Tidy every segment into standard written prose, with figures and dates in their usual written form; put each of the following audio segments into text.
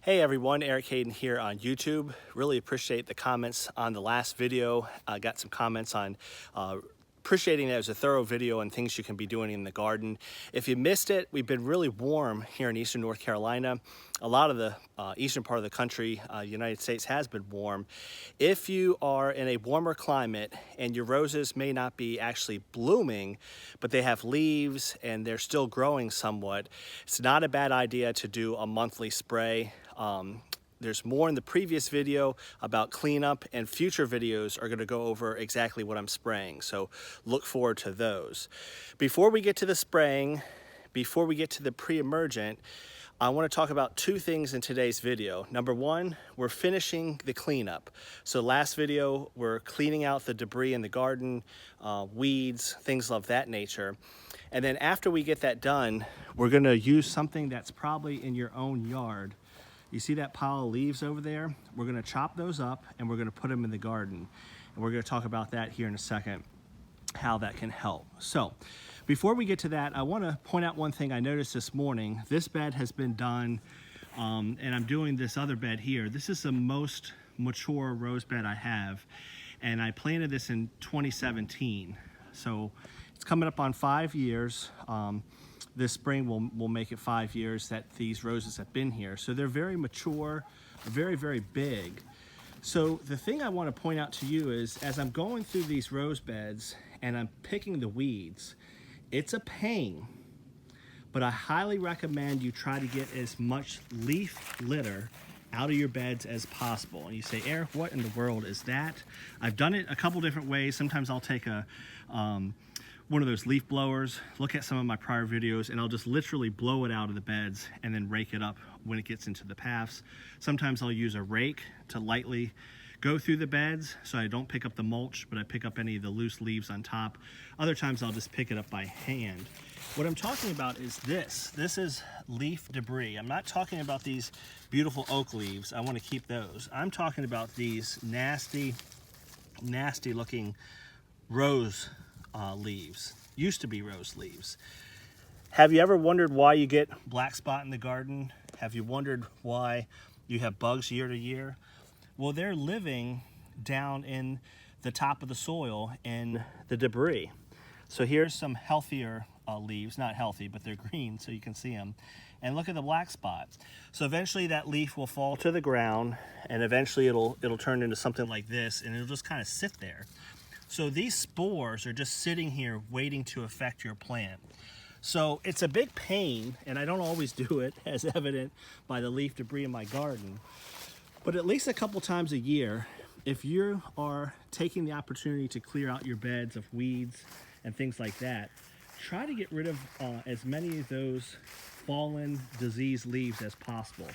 Hey everyone, Eric Hayden here on YouTube. Really appreciate the comments on the last video. I got some comments on appreciating that it was a thorough video on things you can be doing in the garden. If you missed it, we've been really warm here in eastern North Carolina. A lot of the eastern part of the country, United States, has been warm. If you are in a warmer climate and your roses may not be actually blooming, but they have leaves and they're still growing somewhat, it's not a bad idea to do a monthly spray. There's more in the previous video about cleanup, and future videos are going to go over exactly what I'm spraying, so look forward to those. Before we get to the spraying, before we get to the pre-emergent, I want to talk about two things in today's video. Number one, we're finishing the cleanup. So last video, we're cleaning out the debris in the garden, weeds, things of that nature. And then after we get that done, we're going to use something that's probably in your own yard. You see that pile of leaves over there? We're gonna chop those up and we're gonna put them in the garden. And we're gonna talk about that here in a second, how that can help. So, before we get to that, I wanna point out one thing I noticed this morning. This bed has been done, and I'm doing this other bed here. This is the most mature rose bed I have, and I planted this in 2017. So, it's coming up on 5 years. This spring will make it 5 years that these roses have been here. So they're very mature, very, very big. So the thing I want to point out to you is, as I'm going through these rose beds and I'm picking the weeds, it's a pain, but I highly recommend you try to get as much leaf litter out of your beds as possible. And you say, Eric, what in the world is that? I've done it a couple different ways. Sometimes I'll take one of those leaf blowers, look at some of my prior videos, and I'll just literally blow it out of the beds and then rake it up when it gets into the paths. Sometimes I'll use a rake to lightly go through the beds so I don't pick up the mulch, but I pick up any of the loose leaves on top. Other times I'll just pick it up by hand. What I'm talking about is this. This is leaf debris. I'm not talking about these beautiful oak leaves. I want to keep those. I'm talking about these nasty, nasty looking rose leaves. Used to be rose leaves. Have you ever wondered why you get black spot in the garden? Have you wondered why you have bugs year to year? Well, they're living down in the top of the soil in the debris. So here's some healthier leaves, not healthy, but they're green so you can see them. And look at the black spot. So eventually that leaf will fall to the ground, and eventually it'll turn into something like this, and it'll just kind of sit there. So these spores are just sitting here waiting to affect your plant. So it's a big pain, and I don't always do it, as evident by the leaf debris in my garden. But at least a couple times a year, if you are taking the opportunity to clear out your beds of weeds and things like that, try to get rid of as many of those fallen, diseased leaves as possible.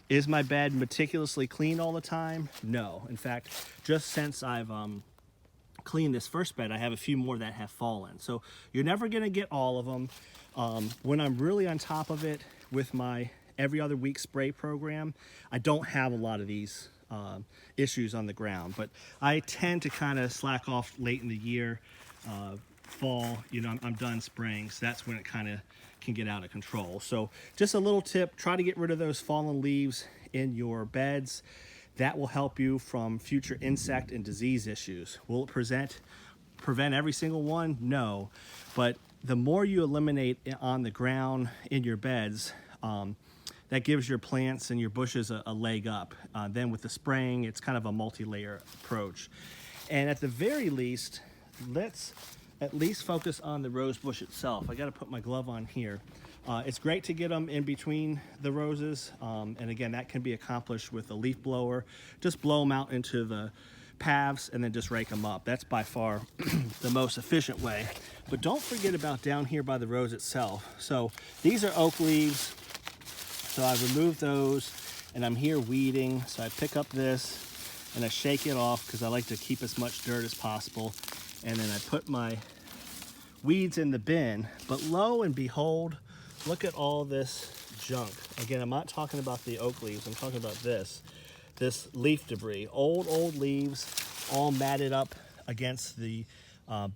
Is my bed meticulously clean all the time? No. In fact, just since I've clean this first bed, I have a few more that have fallen. So you're never going to get all of them. When I'm really on top of it with my every other week spray program, I don't have a lot of these issues on the ground, but I tend to kind of slack off late in the year, fall, you know, I'm done spraying, so that's when it kind of can get out of control. So just a little tip, try to get rid of those fallen leaves in your beds. That will help you from future insect and disease issues. Will it prevent every single one? No. But the more you eliminate on the ground in your beds, that gives your plants and your bushes a leg up. Then with the spraying, it's kind of a multi-layer approach. And at the very least, let's at least focus on the rose bush itself. I got to put my glove on here. It's great to get them in between the roses, and again, that can be accomplished with a leaf blower. Just blow them out into the paths and then just rake them up. That's by far the most efficient way. But don't forget about down here by the rose itself. So these are oak leaves, so I removed those, and I'm here weeding. So I pick up this and I shake it off because I like to keep as much dirt as possible, and then I put my weeds in the bin. But lo and behold, look at all this junk. Again, I'm not talking about the oak leaves, I'm talking about this leaf debris. Old leaves all matted up against the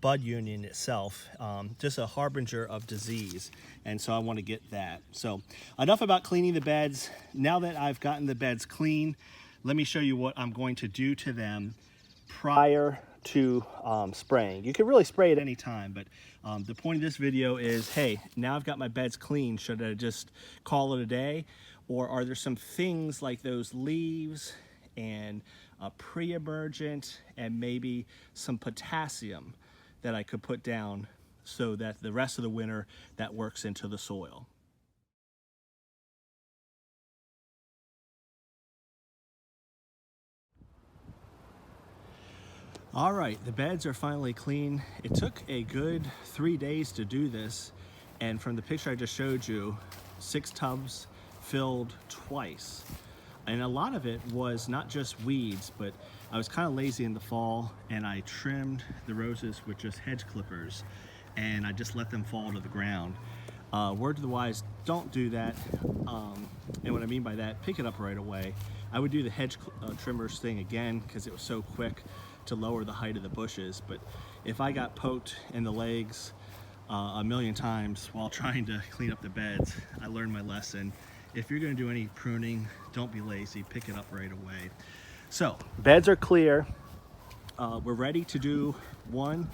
bud union itself, just a harbinger of disease. And so I want to get that. So enough about cleaning the beds. Now that I've gotten the beds clean, let me show you what I'm going to do to them prior to spraying. You can really spray at any time, but the point of this video is, hey, now I've got my beds clean. Should I just call it a day? Or are there some things like those leaves and pre-emergent and maybe some potassium that I could put down so that the rest of the winter that works into the soil? All right, the beds are finally clean. It took a good 3 days to do this, and from the picture I just showed you, 6 tubs filled twice. And a lot of it was not just weeds, but I was kind of lazy in the fall, and I trimmed the roses with just hedge clippers, and I just let them fall to the ground. Word to the wise, don't do that. And what I mean by that, pick it up right away. I would do the hedge trimmers thing again because it was so quick to lower the height of the bushes. But if I got poked in the legs a million times while trying to clean up the beds, I learned my lesson. If you're going to do any pruning, don't be lazy, pick it up right away. So beds are clear. We're ready to do one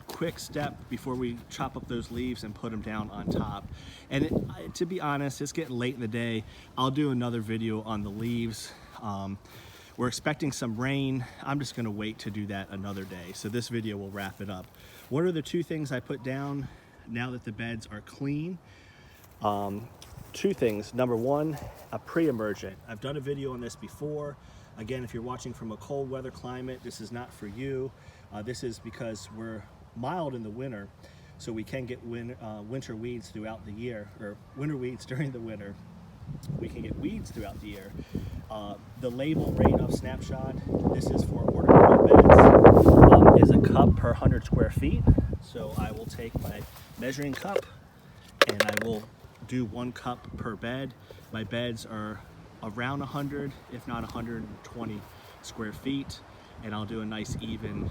quick step before we chop up those leaves and put them down on top. And to be honest, it's getting late in the day. I'll do another video on the leaves. We're expecting some rain. I'm just gonna wait to do that another day. So this video will wrap it up. What are the 2 things I put down now that the beds are clean? 2 things. Number 1, a pre-emergent. I've done a video on this before. Again, if you're watching from a cold weather climate, this is not for you. This is because we're mild in the winter, so we can get winter weeds throughout the year, or winter weeds during the winter. We can get weeds throughout the year. The label rate of Snapshot, this is for ornamental beds, is a cup per 100 square feet. So I will take my measuring cup and I will do 1 cup per bed. My beds are around 100, if not 120 square feet, and I'll do a nice even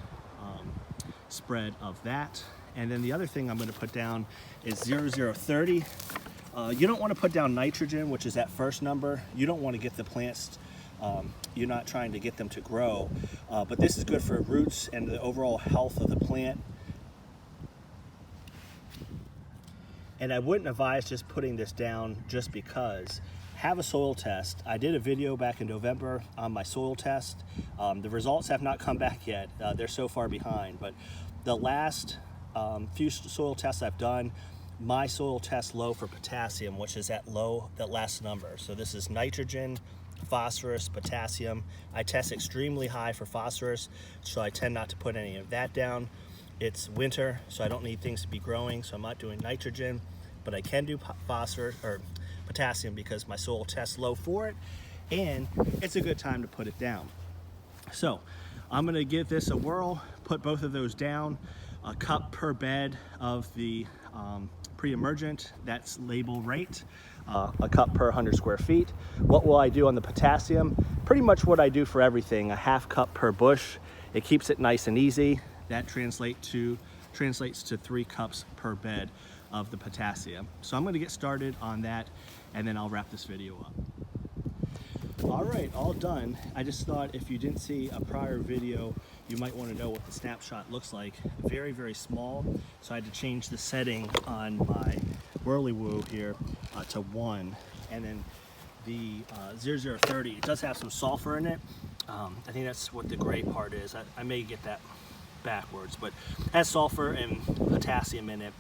spread of that. And then the other thing I'm going to put down is 0030. You don't want to put down nitrogen, which is that first number. You don't want to get the plants, you're not trying to get them to grow, but this is good for roots and the overall health of the plant. And I wouldn't advise just putting this down just because. Have a soil test. I did a video back in November on my soil test. The results have not come back yet. They're so far behind, but the last few soil tests I've done, my soil test low for potassium, which is that last number. So this is nitrogen, phosphorus, potassium. I test extremely high for phosphorus, so I tend not to put any of that down. It's winter, so I don't need things to be growing, so I'm not doing nitrogen, but I can do phosphorus or potassium because my soil tests low for it, and it's a good time to put it down. So I'm going to give this a whirl, put both of those down, a cup per bed of the pre-emergent, that's label rate, a cup per 100 square feet. What will I do on the potassium? Pretty much what I do for everything, a half cup per bush. It keeps it nice and easy. That translates to 3 cups per bed of the potassium. So I'm going to get started on that, and then I'll wrap this video up. All right, all done. I just thought if you didn't see a prior video, you might want to know what the Snapshot looks like. Very, very small. So I had to change the setting on my Whirly-Woo here to 1. And then the 0030, it does have some sulfur in it. I think that's what the gray part is. I may get that backwards, but it has sulfur and potassium in it.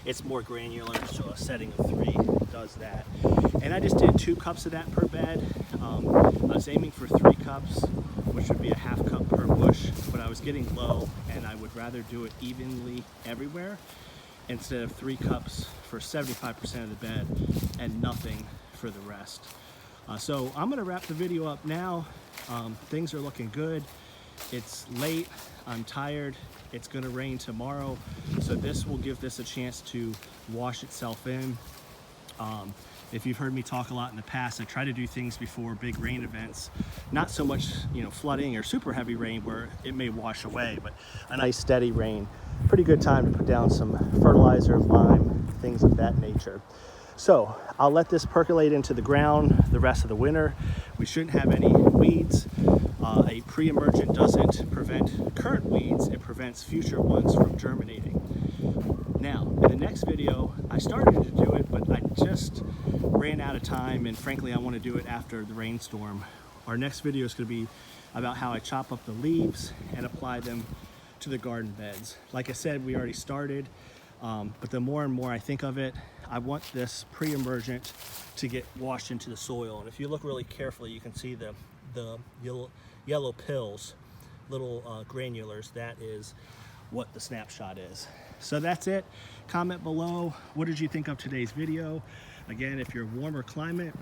It's more granular, so a setting of 3 does that. And I just did 2 cups of that per bed. I was aiming for 3 cups, which would be a half cup per bush, but I was getting low and I would rather do it evenly everywhere instead of 3 cups for 75% of the bed and nothing for the rest. So I'm gonna wrap the video up now. Things are looking good. It's late, I'm tired, it's gonna rain tomorrow, so this will give this a chance to wash itself in. If you've heard me talk a lot in the past, I try to do things before big rain events. Not so much, flooding or super heavy rain where it may wash away, but a nice steady rain. Pretty good time to put down some fertilizer, lime, things of that nature. So I'll let this percolate into the ground the rest of the winter. We shouldn't have any weeds. A pre-emergent doesn't prevent current weeds, it prevents future ones from germinating. Now, in the next video, I started to do it, but I just ran out of time, and frankly, I want to do it after the rainstorm. Our next video is going to be about how I chop up the leaves and apply them to the garden beds. Like I said, we already started, but the more and more I think of it, I want this pre-emergent to get washed into the soil. And if you look really carefully, you can see the yellow pills, little granulars. That is what the snapshot is. So that's it. Comment below, what did you think of today's video? Again, if you're a warmer climate,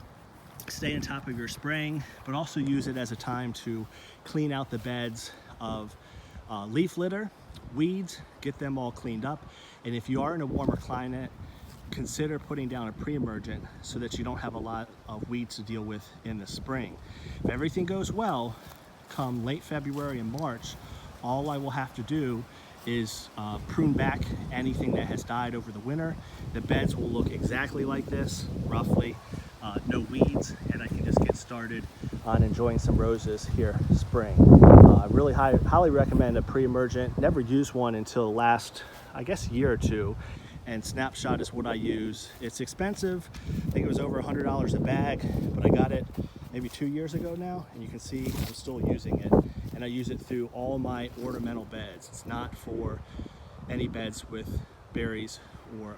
stay on top of your spraying, but also use it as a time to clean out the beds of leaf litter, weeds, get them all cleaned up. And if you are in a warmer climate, consider putting down a pre-emergent so that you don't have a lot of weeds to deal with in the spring. If everything goes well, come late February and March, all I will have to do is prune back anything that has died over the winter. The beds will look exactly like this, roughly, no weeds, and I can just get started on enjoying some roses here spring. I really highly recommend a pre-emergent. Never used one until the last, I guess, year or two, and Snapshot is what I use. It's expensive. I think it was over $100 a bag, but I got it maybe 2 years ago now, and you can see I'm still using it. And I use it through all my ornamental beds. It's not for any beds with berries or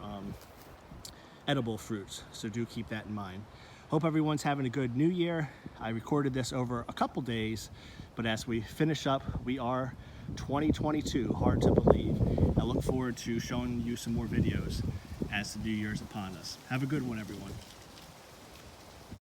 edible fruits, so do keep that in mind. Hope everyone's having a good new year. I recorded this over a couple days, but as we finish up, we are 2022, hard to believe. I look forward to showing you some more videos as the new year is upon us. Have a good one, everyone.